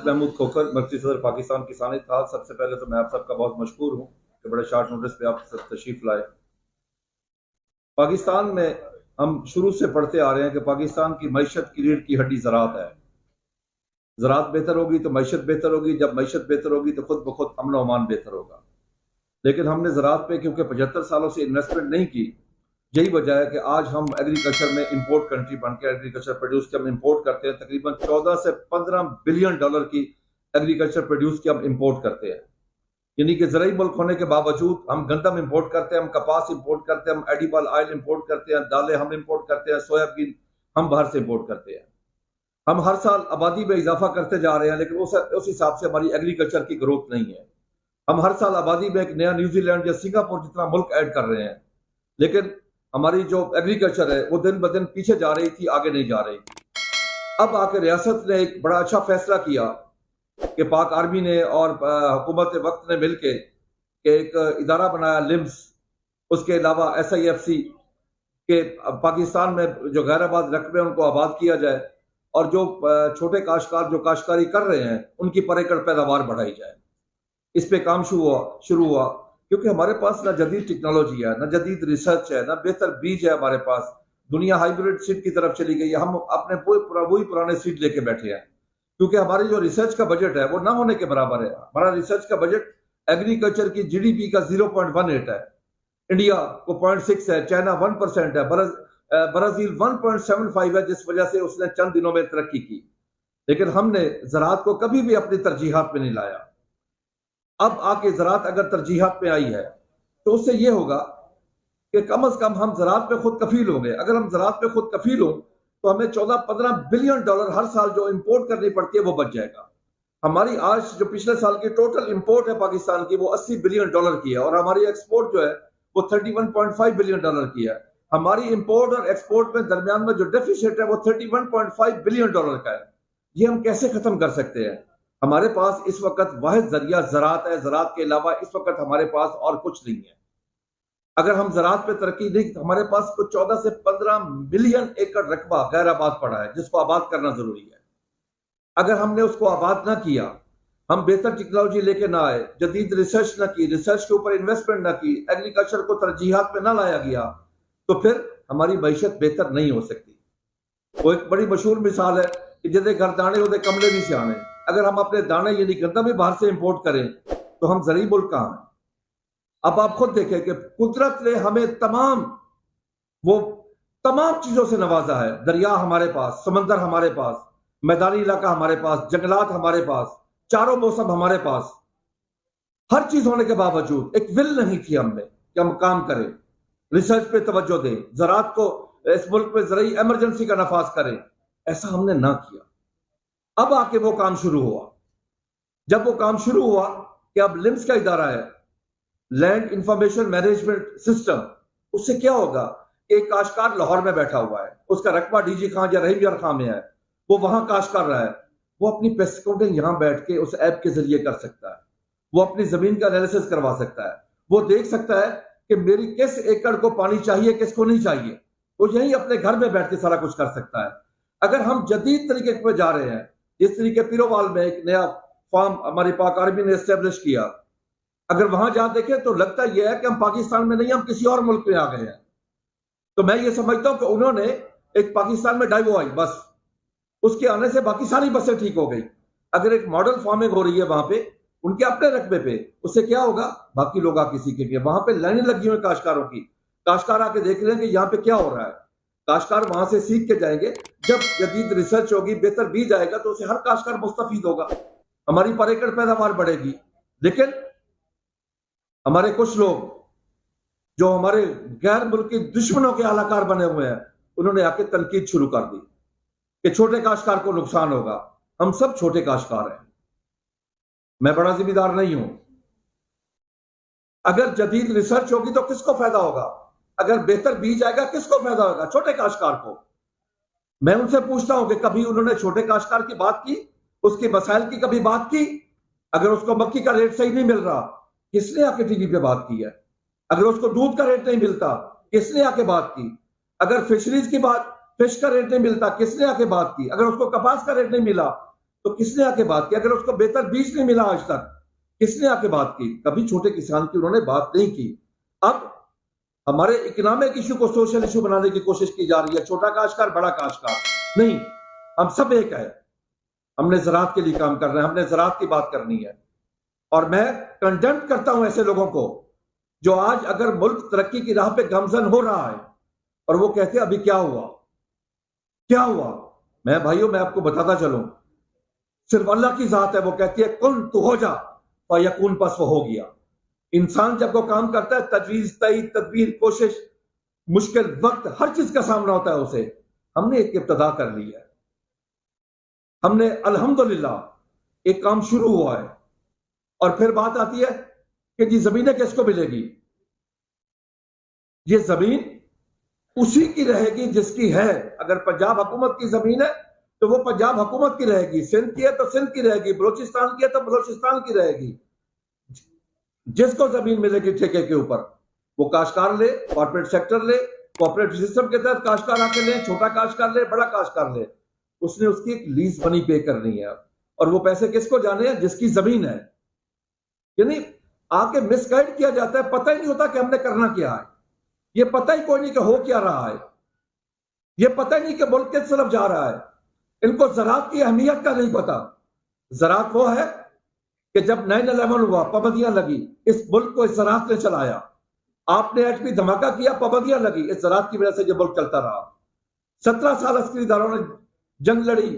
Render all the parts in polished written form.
खालिद महमूद खोखर, मर्कज़ी सदर पाकिस्तान किसान इत्तेहाद। सबसे पहले तो मैं आप सबका बहुत मशकूर हूँ कि बड़े शॉर्ट नोटिस पे आप सब तशरीफ लाए। पाकिस्तान में हम शुरू से पढ़ते आ रहे हैं कि पाकिस्तान की मईशत की रीढ़ की हड्डी ज़राअत है। ज़राअत बेहतर होगी तो मईशत बेहतर होगी, जब मईशत बेहतर होगी तो खुद ब खुद अमन व अमान बेहतर होगा। लेकिन हमने ज़राअत पे क्योंकि 75 सालों से इन्वेस्टमेंट नहीं की, यही वजह है कि आज हम एग्रीकल्चर में इंपोर्ट कंट्री बन के एग्रीकल्चर प्रोड्यूस के हम इंपोर्ट करते हैं। तकरीबन 14 से 15 बिलियन डॉलर की एग्रीकल्चर प्रोड्यूस की हम इंपोर्ट करते हैं। यानी कि ज़राई मुल्क होने के बावजूद हम गंदम इंपोर्ट करते हैं, हम कपास इंपोर्ट करते हैं, हम एडिबल ऑयल इंपोर्ट करते हैं, दालें हम इंपोर्ट करते हैं, सोयाबीन हम बाहर से इंपोर्ट करते हैं। हम हर साल आबादी में इजाफा करते जा रहे हैं, लेकिन उस हिसाब से हमारी एग्रीकल्चर की ग्रोथ नहीं है। हम हर साल आबादी में एक नया न्यूजीलैंड या सिंगापुर जितना मुल्क ऐड कर रहे हैं, लेकिन हमारी जो एग्रीकल्चर है वो दिन ब दिन पीछे जा रही थी, आगे नहीं जा रही थी। अब आके रियासत ने एक बड़ा अच्छा फैसला किया कि पाक आर्मी ने और हुकूमत वक्त ने मिलकर एक इदारा बनाया लिम्स, उसके अलावा SIFC के पाकिस्तान में जो गैराबाद रकबे उनको आबाद किया जाए और जो छोटे काश्तकार जो काश्तकारी कर रहे हैं उनकी पर एकड़ पैदावार बढ़ाई जाए। इस पे काम शुरू हुआ क्योंकि हमारे पास ना जदीद टेक्नोलॉजी है, ना जदीद रिसर्च है, ना बेहतर बीज है हमारे पास। दुनिया हाइब्रिड सीड की तरफ चली गई है, हम अपने वही पुराने सीड लेके बैठे हैं क्योंकि हमारी जो रिसर्च का बजट है वो ना होने के बराबर है। हमारा रिसर्च का बजट एग्रीकल्चर की GDP का 0.18 है, इंडिया को 0.6 है, चाइना 1% है, ब्राजील 1.75 है, जिस वजह से उसने चंद दिनों में तरक्की की। लेकिन हमने ज़राअत को कभी भी अपनी तरजीहात में नहीं लाया। अब आके ज़राअत अगर तरजीहात में आई है तो उससे ये होगा कि कम से कम हम ज़राअत पे खुद कफील होंगे। अगर हम ज़राअत पे खुद कफील हो तो हमें 14-15 बिलियन डॉलर हर साल जो इंपोर्ट करनी पड़ती है वो बच जाएगा। हमारी आज जो पिछले साल की टोटल इंपोर्ट है पाकिस्तान की वो 80 बिलियन डॉलर की है और हमारी एक्सपोर्ट जो है वो 31.5 बिलियन डॉलर की है। हमारी इंपोर्ट और एक्सपोर्ट में दरमियान में जो डेफिसिट है वो 31.5 बिलियन डॉलर का है। ये हम कैसे खत्म कर सकते हैं? हमारे पास इस वक्त वाहिद जरिया ज़राअत है। ज़राअत के अलावा इस वक्त हमारे पास और कुछ नहीं है। अगर हम ज़राअत पे तरक्की नहीं, तो हमारे पास कुछ 14 से 15 मिलियन एकड़ रकबा गैर आबाद पड़ा है जिसको आबाद करना जरूरी है। अगर हमने उसको आबाद ना किया, हम बेहतर टेक्नोलॉजी लेके ना आए, जदीद रिसर्च ना की, रिसर्च के ऊपर इन्वेस्टमेंट ना की, एग्रीकल्चर को तरजीहात में ना लाया गया, तो फिर हमारी मईशत बेहतर नहीं हो सकती। वो एक बड़ी मशहूर मिसाल है कि जिदे घर दाने होते कमले भी सियाने। अगर हम अपने दाने यानी गंदम भी बाहर से इंपोर्ट करें तो हम ज़रूरी मुल्क कहाँ हैं? अब आप खुद देखें कि कुदरत ने हमें तमाम चीजों से नवाजा है। दरिया हमारे पास, समंदर हमारे पास, मैदानी इलाका हमारे पास, जंगलात हमारे पास, चारों मौसम हमारे पास। हर चीज होने के बावजूद एक विल नहीं थी हमें कि हम काम करें, रिसर्च पे तवज्जो दें, ज़राअत को इस मुल्क में ज़रूरी इमरजेंसी का नफाज करें। ऐसा हमने ना किया। अब आके वो काम शुरू हुआ। जब वो काम शुरू हुआ कि अब लिम्स का इदारा है, लैंड इंफॉर्मेशन मैनेजमेंट सिस्टम, उससे क्या होगा? एक काश्तकार लाहौर में बैठा हुआ है, उसका रकबा DG खां या रहीम यार खां में है, वो वहां काश्त कर रहा है, वो अपनी पेस्ट काउंटिंग यहां बैठ के उस ऐप के जरिए कर सकता है। वो अपनी जमीन का एनालिसिस करवा सकता है, वो देख सकता है कि मेरी किस एकड़ को पानी चाहिए, किसको नहीं चाहिए। वो यही अपने घर में बैठ के सारा कुछ कर सकता है। अगर हम जदीद तरीके पे जा रहे हैं, जिस तरीके पिरोवाल में एक नया फार्म हमारी पाक आर्मी ने एस्टेब्लिश किया, अगर वहां जा देखें तो लगता यह है कि हम पाकिस्तान में नहीं, हम किसी और मुल्क में आ गए हैं। तो मैं ये समझता हूं कि उन्होंने एक पाकिस्तान में डाइवो आई बस, उसके आने से बाकी सारी बसें ठीक हो गई। अगर एक मॉडल फार्मिंग हो रही है वहां पे उनके अपने रकबे पे, उससे क्या होगा? बाकी लोग आके सीखेंगे। वहां पे लाइनें लगी हुई काश्तकारों की, काश्तकार आके देख रहे हैं कि यहाँ पे क्या हो रहा है। काश्तकार वहां से सीख के जाएंगे। जब जदीद रिसर्च होगी, बेहतर बीज आएगा, तो उसे हर काश्तकार मुस्तफीद होगा, हमारी पर एकड़ पैदावार बढ़ेगी। लेकिन हमारे कुछ लोग जो हमारे गैर मुल्की दुश्मनों के आलाकार बने हुए हैं, उन्होंने आके तनकीद शुरू कर दी कि छोटे काश्तकार को नुकसान होगा। हम सब छोटे काश्तकार हैं, मैं बड़ा जिम्मेदार नहीं हूं। अगर जदीद रिसर्च होगी तो किसको फायदा होगा? अगर बेहतर बीज आएगा किसको फायदा होगा? छोटे काश्तकार को। मैं उनसे पूछता हूं कि कभी उन्होंने छोटे काश्तकार की बात की, उसके मसाइल की कभी बात की? अगर उसको मक्की का रेट सही नहीं मिल रहा, किसने आके टीवी पे बात की है? अगर उसको दूध का रेट नहीं मिलता, किसने आके बात की? अगर फिशरीज की बात, फिश का रेट नहीं मिलता, किसने आके बात की? अगर उसको कपास का रेट नहीं मिला, तो किसने आके बात की? अगर उसको बेहतर बीज नहीं मिला आज तक, किसने आके बात की? कभी छोटे किसान की उन्होंने बात नहीं की। अब हमारे इकोनॉमिक इशू को सोशल इशू बनाने की कोशिश की जा रही है, छोटा काश्तकार बड़ा काश्तकार नहीं, हम सब एक है। हमने ज़राअत के लिए काम करना है, हमने ज़राअत की बात करनी है। और मैं कंडेम करता हूं ऐसे लोगों को जो आज अगर मुल्क तरक्की की राह पे गामजन हो रहा है और वो कहते हैं अभी क्या हुआ, क्या हुआ। मैं भाइयों, मैं आपको बताता चलूं, सिर्फ अल्लाह की जात है, वो कहती है कुन तू हो जा और यकून बस वो हो गया। इंसान जब वो काम करता है, तजवीज, तई, तदबीर, कोशिश, मुश्किल वक्त, हर चीज का सामना होता है उसे। हमने एक इब्तदा कर ली है, हमने अल्हम्दुलिल्लाह एक काम शुरू हुआ है। और फिर बात आती है कि जी जमीनें किसको मिलेगी? ये जमीन उसी की रहेगी जिसकी है। अगर पंजाब हुकूमत की जमीन है तो वो पंजाब हुकूमत की रहेगी, सिंध की है तो सिंध की रहेगी, बलोचिस्तान की है तो बलोचिस्तान की रहेगी। जिसको जमीन मिलेगी ठेके के ऊपर, वो काश्तकार ले, कॉर्पोरेट सेक्टर ले, कॉर्पोरेट सिस्टम के तहत काश्तकार आके ले, छोटा काश्तकार ले, बड़ा काश्तकार ले, उसने उसकी एक लीज मनी पे करनी है। और वो पैसे किसको जाने हैं? जिसकी जमीन है। यानी आके मिसगाइड किया जाता है, पता ही नहीं होता कि हमने करना क्या है। ये पता ही कोई नहीं कि हो क्या रहा है, ये पता ही नहीं कि मुल्क किस तरफ जा रहा है। इनको ज़राअत की अहमियत का नहीं पता। ज़राअत वो है कि जब 9/11 हुआ, पाबंदियां लगी, इस मुल्क को इस ज़राअत ने चलाया। आपने एटमी धमाका किया, पाबंदियां लगी, इस ज़राअत की वजह से ये मुल्क चलता रहा। 17 साल अस्करी इदारों ने जंग लड़ी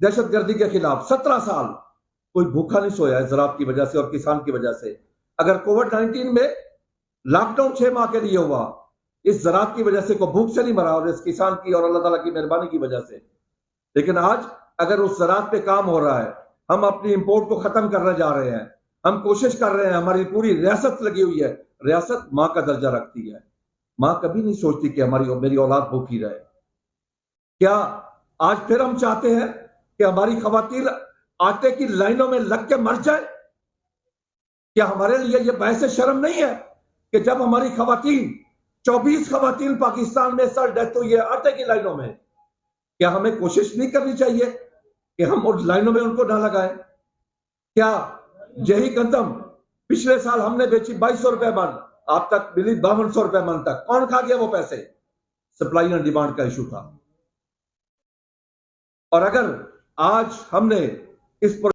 दहशतगर्दी के खिलाफ, 17 साल कोई भूखा नहीं सोया है ज़राअत की वजह से और किसान की वजह से। अगर कोविड-19 में लॉकडाउन 6 माह के लिए हुआ, इस ज़राअत की वजह से कोई भूख से नहीं मरा, और इस किसान की और अल्लाह ताला की मेहरबानी की वजह से। लेकिन आज अगर उस ज़राअत पे काम हो रहा है, हम अपनी इंपोर्ट को खत्म करने जा रहे हैं, हम कोशिश कर रहे हैं, हमारी पूरी रियासत लगी हुई है। रियासत मां का दर्जा रखती है। मां कभी नहीं सोचती कि मेरी औलाद भूखी रहे। क्या आज फिर हम चाहते हैं कि हमारी खवातीन आटे की लाइनों में लग के मर जाए? क्या हमारे लिए यह बहस शर्म नहीं है कि जब हमारी खवातीन, 24 खवातीन पाकिस्तान में सर डेथ हुई है आटे की लाइनों में, क्या हमें कोशिश नहीं करनी चाहिए कि हम उन लाइनों में उनको ना लगाएं? क्या यही गंदम पिछले साल हमने बेची 2200 रुपए मन, आप तक मिली 5200 रुपए मन तक। कौन खा गया वो पैसे? सप्लाई एंड डिमांड का इशू था। और अगर आज हमने इस पर